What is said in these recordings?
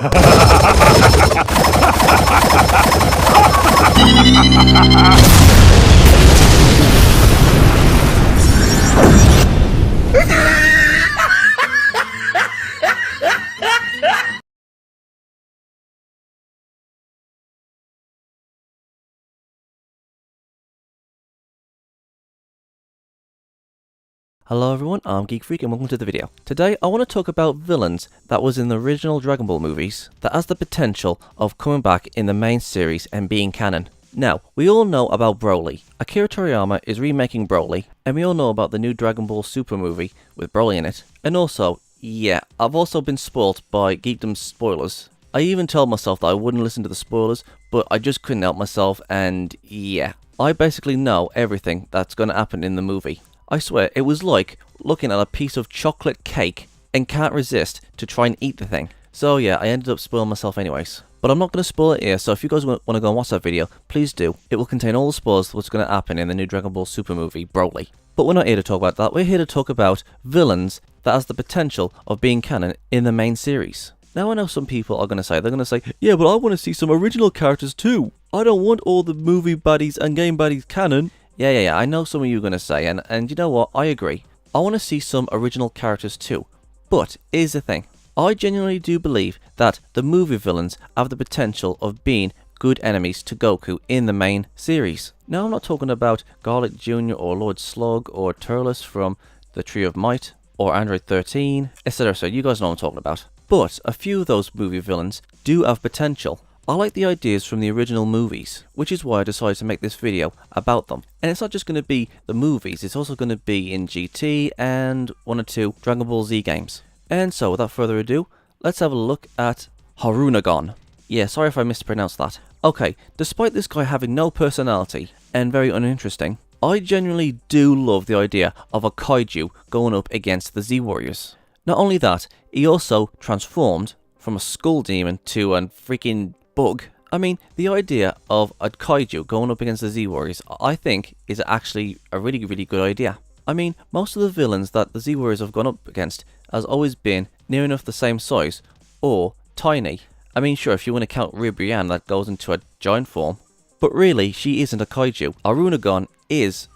Hello everyone, I'm Geek Freak and welcome to the video. Today I want to talk about villains that was in the original Dragon Ball movies that has the potential of coming back in the main series and being canon. Now, we all know about Broly. Akira Toriyama is remaking Broly, and we all know about the new Dragon Ball Super movie with Broly in it. And also, yeah, I've also been spoilt by Geekdom's spoilers. I even told myself that I wouldn't listen to the spoilers, but I just couldn't help myself, and yeah, I basically know everything that's going to happen in the movie. I swear, it was like looking at a piece of chocolate cake and can't resist to try and eat the thing. So yeah, I ended up spoiling myself anyways. But I'm not going to spoil it here, so if you guys want to go and watch that video, please do. It will contain all the spoilers of what's going to happen in the new Dragon Ball Super movie, Broly. But we're not here to talk about that, we're here to talk about villains that has the potential of being canon in the main series. Now I know some people are going to say, yeah, but I want to see some original characters too. I don't want all the movie baddies and game baddies canon. Yeah, I know some of you are going to say, and you know what, I agree. I want to see some original characters too. But here's the thing, I genuinely do believe that the movie villains have the potential of being good enemies to Goku in the main series. Now I'm not talking about Garlic Jr. or Lord Slug or Turles from the Tree of Might or Android 13, etc. So you guys know what I'm talking about. But a few of those movie villains do have potential. I like the ideas from the original movies, which is why I decided to make this video about them. And it's not just going to be the movies, it's also going to be in GT and one or two Dragon Ball Z games. And so without further ado, let's have a look at Harunagon. Yeah, sorry if I mispronounced that. Okay, despite this guy having no personality and very uninteresting, I genuinely do love the idea of a kaiju going up against the Z Warriors. Not only that, he also transformed from a skull demon to a freaking bug. I mean, the idea of a kaiju going up against the Z Warriors, I think, is actually a really good idea. I mean, most of the villains that the Z Warriors have gone up against has always been near enough the same size, or tiny. I mean, sure, if you want to count Ribrianne that goes into a giant form, but really, she isn't a kaiju. Harunagon is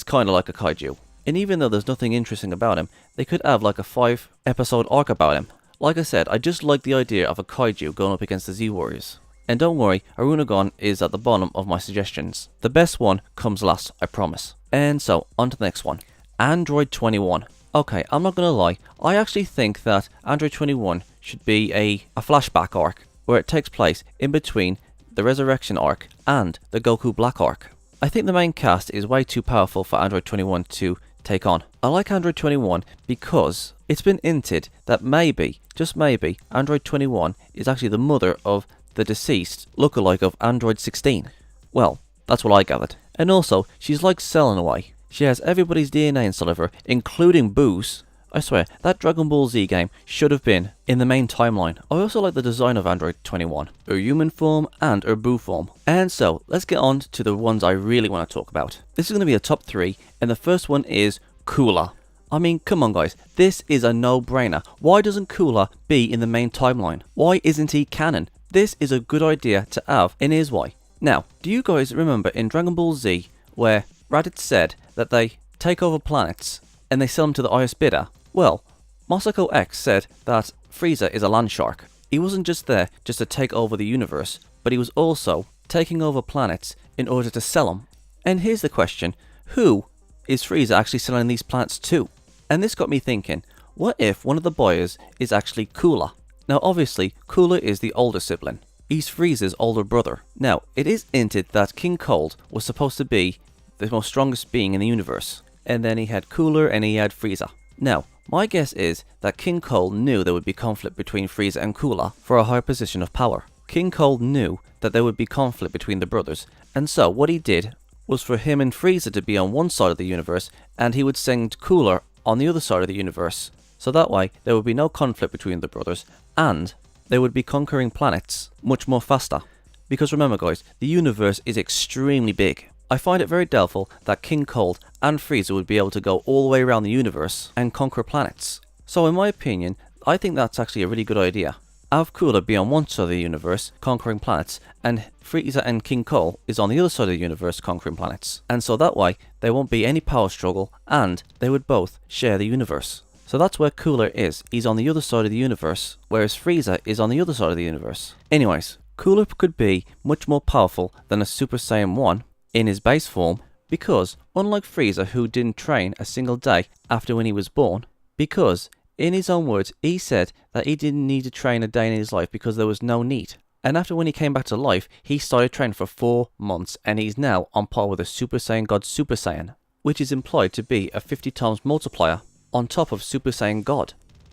kind of like a kaiju. And even though there's nothing interesting about him, they could have like a 5-episode arc about him. Like I said, I just like the idea of a kaiju going up against the Z Warriors. And don't worry, Harunagon is at the bottom of my suggestions. The best one comes last, I promise. And so, on to the next one. Android 21. Okay, I'm not gonna lie, I actually think that Android 21 should be a flashback arc, where it takes place in between the Resurrection arc and the Goku Black arc. I think the main cast is way too powerful for Android 21 to take on. I like Android 21 because it's been hinted that maybe, just maybe, Android 21 is actually the mother of the deceased lookalike of Android 16. Well, that's what I gathered. And also, she's like Cell in a way. She has everybody's DNA inside of her, including Boo's. I swear, that Dragon Ball Z game should have been in the main timeline. I also like the design of Android 21, her human form and her Boo form. And so, let's get on to the ones I really want to talk about. This is going to be a top 3, and the first one is Cooler. I mean, come on guys, this is a no-brainer. Why doesn't Cooler be in the main timeline? Why isn't he canon? This is a good idea to have, and here's why. Now, do you guys remember in Dragon Ball Z, where Raditz said that they take over planets, and they sell them to the highest bidder? Well, Masako X said that Frieza is a land shark. He wasn't just there just to take over the universe, but he was also taking over planets in order to sell them. And here's the question, who is Frieza actually selling these planets to? And this got me thinking, what if one of the buyers is actually Cooler? Now obviously, Cooler is the older sibling. He's Frieza's older brother. Now, it is hinted that King Cold was supposed to be the most strongest being in the universe. And then he had Cooler and he had Frieza. Now, my guess is that King Cold knew there would be conflict between Frieza and Cooler for a higher position of power. King Cold knew that there would be conflict between the brothers, and so what he did was for him and Frieza to be on one side of the universe, and he would send Cooler on the other side of the universe. So that way, there would be no conflict between the brothers, and they would be conquering planets much more faster. Because remember guys, the universe is extremely big. I find it very doubtful that King Cold and Frieza would be able to go all the way around the universe and conquer planets. So in my opinion, I think that's actually a really good idea. Have Cooler be on one side of the universe, conquering planets, and Frieza and King Cole is on the other side of the universe, conquering planets. And so that way, there won't be any power struggle, and they would both share the universe. So that's where Cooler is. He's on the other side of the universe, whereas Frieza is on the other side of the universe. Anyways, Cooler could be much more powerful than a Super Saiyan 1 in his base form, because unlike Frieza, who didn't train a single day after when he was born, because in his own words, he said that he didn't need to train a day in his life because there was no need. And after when he came back to life, he started training for 4 months, and he's now on par with a Super Saiyan God Super Saiyan, which is implied to be a 50 times multiplier on top of Super Saiyan God.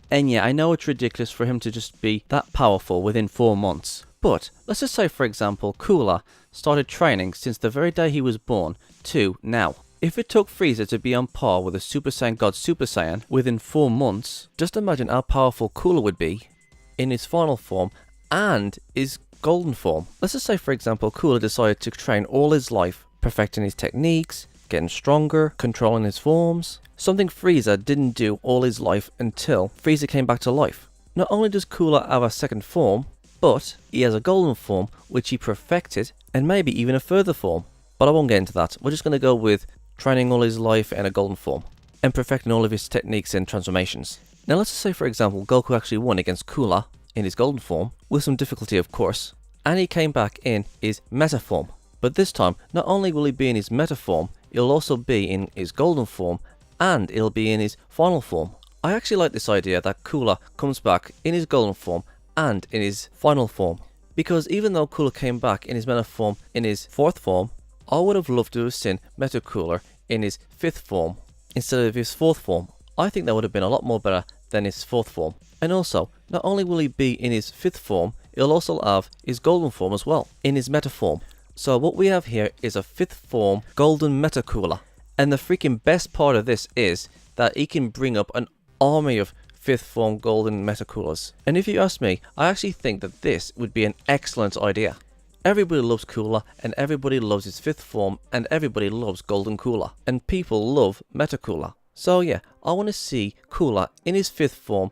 And yeah, I know it's ridiculous for him to just be that powerful within 4 months. But let's just say, for example, Cooler started training since the very day he was born to now. If it took Frieza to be on par with a Super Saiyan God Super Saiyan within 4 months, just imagine how powerful Cooler would be in his final form and his golden form. Let's just say, for example, Cooler decided to train all his life, perfecting his techniques, getting stronger, controlling his forms. Something Frieza didn't do all his life until Frieza came back to life. Not only does Cooler have a second form, but he has a golden form which he perfected, and maybe even a further form. But I won't get into that. We're just going to go with training all his life in a golden form, and perfecting all of his techniques and transformations. Now let's just say, for example, Goku actually won against Cooler in his golden form, with some difficulty of course, and he came back in his meta form. But this time, not only will he be in his meta form, he'll also be in his golden form, and he'll be in his final form. I actually like this idea that Cooler comes back in his golden form and in his final form, because even though Cooler came back in his meta form in his 4th form, I would have loved to have seen Meta Cooler in his 5th form instead of his 4th form. I think that would have been a lot more better than his 4th form. And also, not only will he be in his 5th form, he'll also have his golden form as well, in his meta form. So what we have here is a 5th form golden Meta Cooler. And the freaking best part of this is that he can bring up an army of 5th form golden Meta Coolers. And if you ask me, I actually think that this would be an excellent idea. Everybody loves Cooler, and everybody loves his 5th form, and everybody loves Golden Cooler, and people love Meta Cooler. So yeah, I want to see Cooler in his 5th form,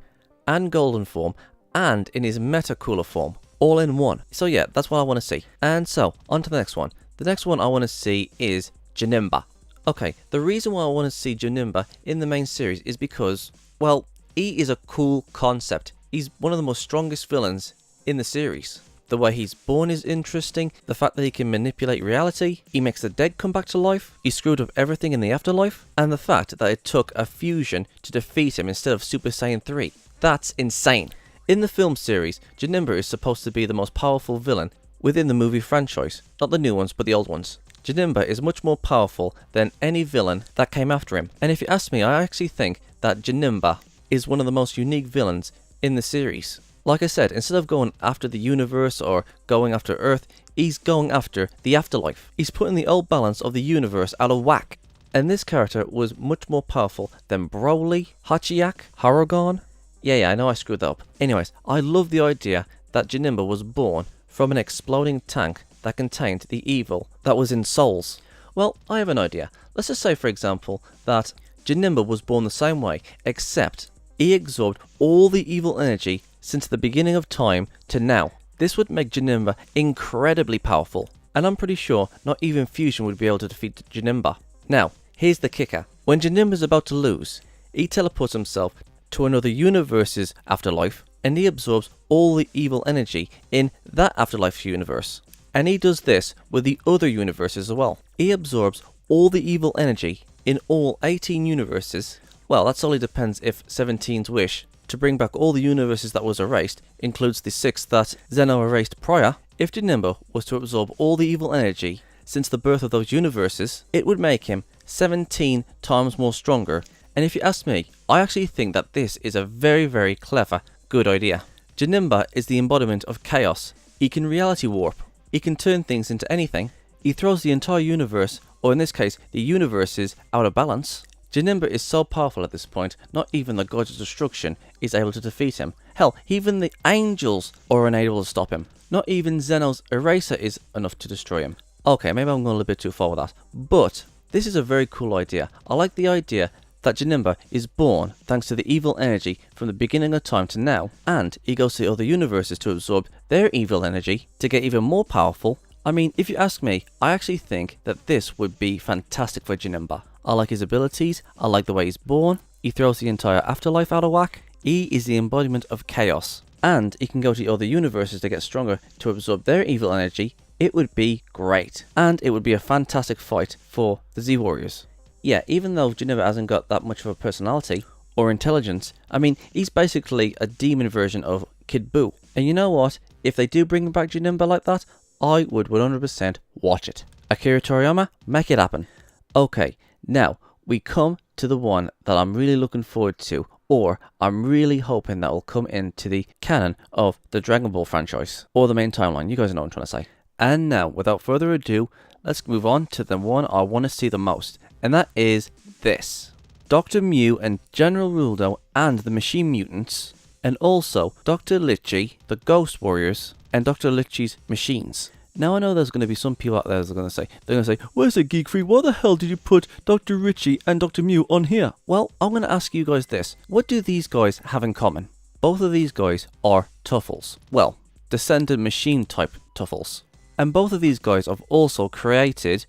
and Golden form, and in his Meta Cooler form, all in one. So yeah, that's what I want to see. And so, on to the next one. The next one I want to see is Janemba. Okay, the reason why I want to see Janemba in the main series is because, well, he is a cool concept. He's one of the most strongest villains in the series. The way he's born is interesting, the fact that he can manipulate reality, he makes the dead come back to life, he screwed up everything in the afterlife, and the fact that it took a fusion to defeat him instead of Super Saiyan 3. That's insane. In the film series, Janemba is supposed to be the most powerful villain within the movie franchise, not the new ones but the old ones. Janemba is much more powerful than any villain that came after him, and if you ask me, I actually think that Janemba is one of the most unique villains in the series. Like I said, instead of going after the universe or going after Earth, he's going after the afterlife. He's putting the old balance of the universe out of whack. And this character was much more powerful than Broly, Hachiyak, Haragon. Yeah, I know I screwed that up. Anyways, I love the idea that Janemba was born from an exploding tank that contained the evil that was in souls. Well, I have an idea. Let's just say, for example, that Janemba was born the same way, except he absorbed all the evil energy since the beginning of time to now. This would make Janemba incredibly powerful, and I'm pretty sure not even Fusion would be able to defeat Janemba. Now, here's the kicker. When Janemba is about to lose, he teleports himself to another universe's afterlife, and he absorbs all the evil energy in that afterlife universe. And he does this with the other universes as well. He absorbs all the evil energy in all 18 universes. Well, that solely depends if 17's wish to bring back all the universes that was erased includes the 6 that Zeno erased prior. If Janemba was to absorb all the evil energy since the birth of those universes, it would make him 17 times more stronger. And if you ask me, I actually think that this is a very, very clever, good idea. Janemba is the embodiment of chaos. He can reality warp. He can turn things into anything. He throws the entire universe, or in this case, the universes, out of balance. Janemba is so powerful at this point, not even the gods of destruction is able to defeat him. Hell, even the angels are unable to stop him. Not even Zeno's eraser is enough to destroy him. Okay, maybe I'm going a little bit too far with that, but this is a very cool idea. I like the idea that Janemba is born thanks to the evil energy from the beginning of time to now, and he goes to other universes to absorb their evil energy to get even more powerful. I mean, if you ask me, I actually think that this would be fantastic for Janemba. I like his abilities, I like the way he's born, he throws the entire afterlife out of whack, he is the embodiment of chaos, and he can go to other universes to get stronger to absorb their evil energy. It would be great, and it would be a fantastic fight for the Z Warriors. Yeah, even though Janemba hasn't got that much of a personality or intelligence, I mean, he's basically a demon version of Kid Buu. And you know what? If they do bring back Janemba like that, I would 100% watch it. Akira Toriyama, make it happen. Okay, now we come to the one that I'm really looking forward to, or I'm really hoping that will come into the canon of the Dragon Ball franchise, or the main timeline. You guys know what I'm trying to say. And now, without further ado, let's move on to the one I want to see the most, and that is this. Dr. Mew and General Ruldo and the Machine Mutants, and also Dr. Litchi, the Ghost Warriors, and Dr. Litchi's machines. Now I know there's going to be some people out there that are going to say, where's the Geek Free? Why the hell did you put Dr. Ritchie and Dr. Mew on here? Well, I'm going to ask you guys this. What do these guys have in common? Both of these guys are Tuffles. Well, descended machine type Tuffles. And both of these guys have also created,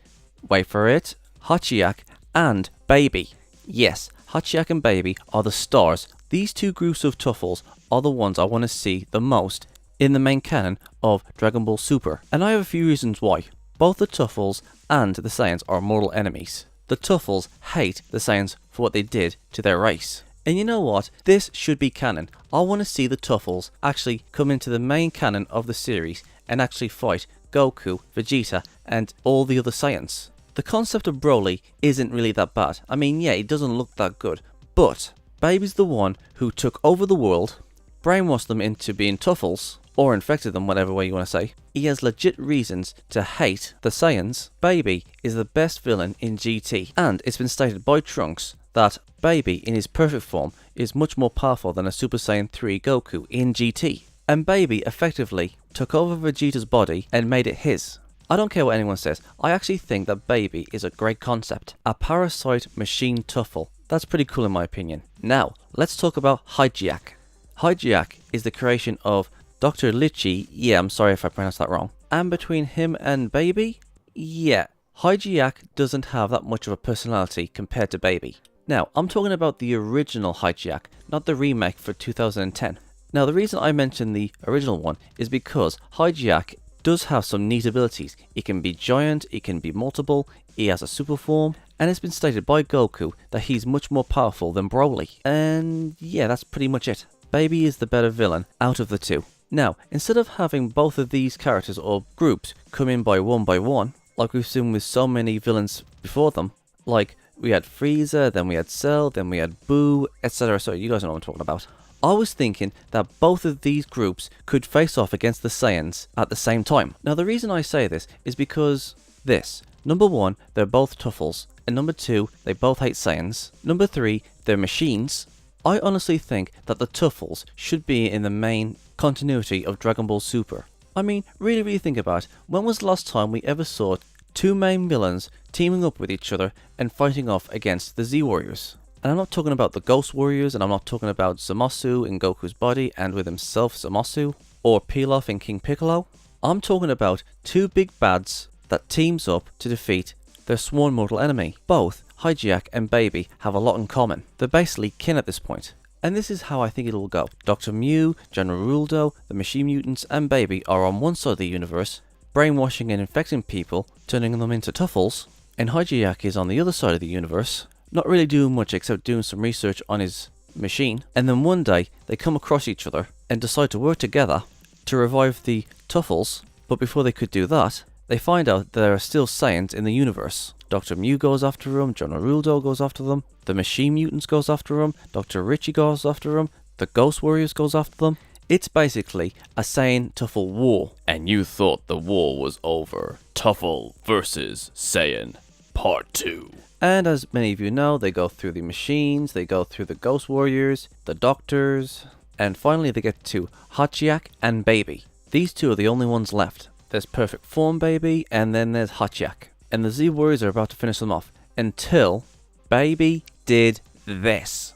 wait for it, Hachiyak and Baby. Yes, Hachiyak and Baby are the stars. These two groups of Tuffles are the ones I want to see the most in the main canon of Dragon Ball Super. And I have a few reasons why. Both the Tuffles and the Saiyans are mortal enemies. The Tuffles hate the Saiyans for what they did to their race. And you know what? This should be canon. I want to see the Tuffles actually come into the main canon of the series and actually fight Goku, Vegeta, and all the other Saiyans. The concept of Broly isn't really that bad. I mean, yeah, it doesn't look that good. But Baby's the one who took over the world, brainwashed them into being Tuffles, or infected them, whatever way you want to say. He has legit reasons to hate the Saiyans. Baby is the best villain in GT, and it's been stated by Trunks that Baby in his perfect form is much more powerful than a Super Saiyan 3 Goku in GT. And Baby effectively took over Vegeta's body and made it his. I don't care what anyone says, I actually think that Baby is a great concept. A parasite machine Tuffle. That's pretty cool in my opinion. Now, let's talk about Hachiyak. Hachiyak is the creation of Dr. Litchi, yeah, I'm sorry if I pronounced that wrong. And between him and Baby, yeah, Hachiyak doesn't have that much of a personality compared to Baby. Now, I'm talking about the original Hachiyak, not the remake for 2010. Now, the reason I mentioned the original one is because Hachiyak does have some neat abilities. He can be giant, he can be multiple, he has a super form, and it's been stated by Goku that he's much more powerful than Broly. And yeah, that's pretty much it. Baby is the better villain out of the two. Now, instead of having both of these characters or groups come in by one, like we've seen with so many villains before them, like we had Frieza, then we had Cell, then we had Boo, etc. So you guys know what I'm talking about. I was thinking that both of these groups could face off against the Saiyans at the same time. Now the reason I say this is because this. Number 1, they're both Tuffles, and number 2, they both hate Saiyans. Number 3, they're machines. I honestly think that the Tuffles should be in the main continuity of Dragon Ball Super. I mean, really think about it. When was the last time we ever saw two main villains teaming up with each other and fighting off against the Z Warriors? And I'm not talking about the Ghost Warriors, and I'm not talking about Zamasu in Goku's body and with himself Zamasu, or Pilaf in King Piccolo. I'm talking about two big bads that teams up to defeat their sworn mortal enemy. Both Hachiyak and Baby have a lot in common. They're basically kin at this point. And this is how I think it'll go. Dr. Mew, General Ruldo, the Machine Mutants, and Baby are on one side of the universe, brainwashing and infecting people, turning them into Tuffles, and Hachiyak is on the other side of the universe, not really doing much except doing some research on his machine. And then one day, they come across each other and decide to work together to revive the Tuffles, but before they could do that, they find out that there are still Saiyans in the universe. Dr. Mew goes after them, General Ruldo goes after them, the Machine Mutants goes after them, Dr. Ritchie goes after them, the Ghost Warriors goes after them. It's basically a Saiyan Tuffle war. And you thought the war was over. Tuffle versus Saiyan Part 2. And as many of you know, they go through the machines, they go through the Ghost Warriors, the Doctors, and finally they get to Hachiyak and Baby. These two are the only ones left. There's Perfect Form Baby, and then there's Hachiyak. And the Z Warriors are about to finish them off, until Baby did this.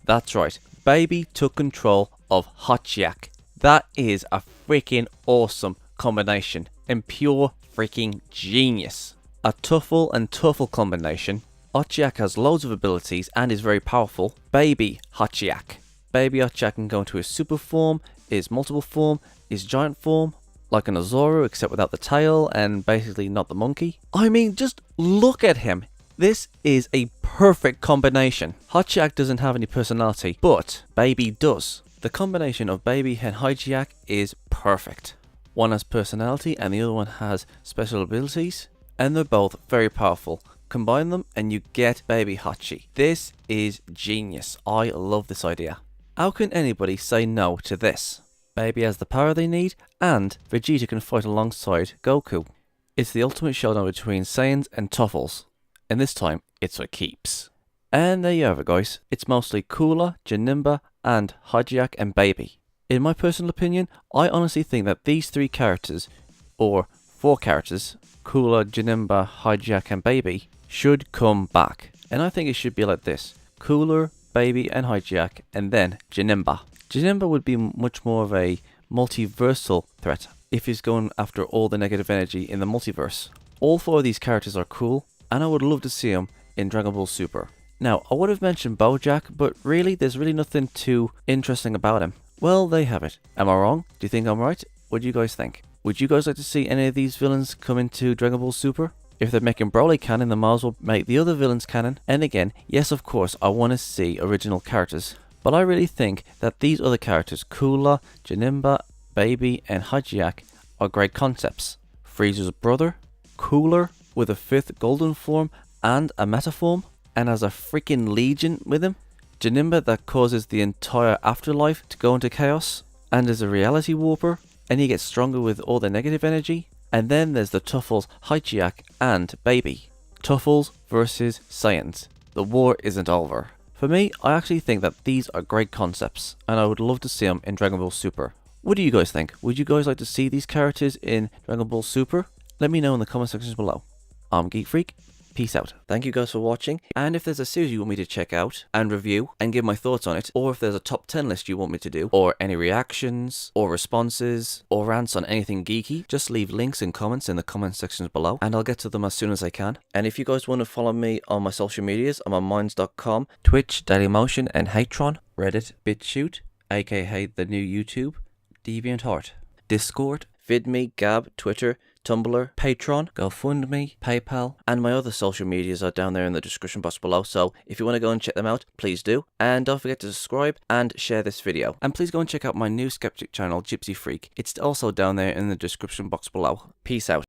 That's right, Baby took control of Hachiak. That is a freaking awesome combination and pure freaking genius. A Tuffle and Tuffle combination. Hachiak has loads of abilities and is very powerful. Baby Hachiak. Baby Hachiak can go into his super form, his multiple form, his giant form, like an Azoro except without the tail and basically not the monkey. I mean, just look at him. This is a perfect combination. Hachiak doesn't have any personality, but Baby does. The combination of Baby and Hachiak is perfect. One has personality and the other one has special abilities, and they're both very powerful. Combine them and you get Baby Hachi. This is genius. I love this idea. How can anybody say no to this? Baby has the power they need, and Vegeta can fight alongside Goku. It's the ultimate showdown between Saiyans and Tuffles, and this time it's for keeps. And there you have it, guys. It's mostly Cooler, Janemba, and Hachiak and Baby. In my personal opinion, I honestly think that these three characters, or four characters, Cooler, Janemba, Hachiak and Baby, should come back. And I think it should be like this: Cooler, Baby and Hachiak, and then Janemba. Janemba would be much more of a multiversal threat if he's going after all the negative energy in the multiverse. All four of these characters are cool, and I would love to see them in Dragon Ball Super. Now, I would have mentioned Bojack, but really, there's really nothing too interesting about him. Well, there you have it. Am I wrong? Do you think I'm right? What do you guys think? Would you guys like to see any of these villains come into Dragon Ball Super? If they're making Broly canon, then might as well make the other villains canon. And again, yes, of course, I want to see original characters. But I really think that these other characters, Cooler, Janemba, Baby, and Hachiak, are great concepts. Frieza's brother, Cooler, with a 5th golden form and a meta form, and has a freaking legion with him. Janemba that causes the entire afterlife to go into chaos, and is a reality warper, and he gets stronger with all the negative energy. And then there's the Tuffles, Hachiak, and Baby. Tuffles versus Saiyans. The war isn't over. For me, I actually think that these are great concepts, and I would love to see them in Dragon Ball Super. What do you guys think? Would you guys like to see these characters in Dragon Ball Super? Let me know in the comment sections below. I'm Geek Freak. Peace out. Thank you guys for watching, and if there's a series you want me to check out and review and give my thoughts on it, or if there's a top 10 list you want me to do, or any reactions or responses or rants on anything geeky, just leave links and comments in the comment sections below and I'll get to them as soon as I can. And if you guys want to follow me on my social medias, I'm on minds.com, Twitch, Dailymotion and Hatron, Reddit, BitChute, aka the new YouTube, DeviantArt, Discord, VidMe, Gab, Twitter, Tumblr, Patreon, GoFundMe, PayPal, and my other social medias are down there in the description box below, so if you want to go and check them out, please do. And don't forget to subscribe and share this video. And please go and check out my new skeptic channel, Gypsy Freak. It's also down there in the description box below. Peace out.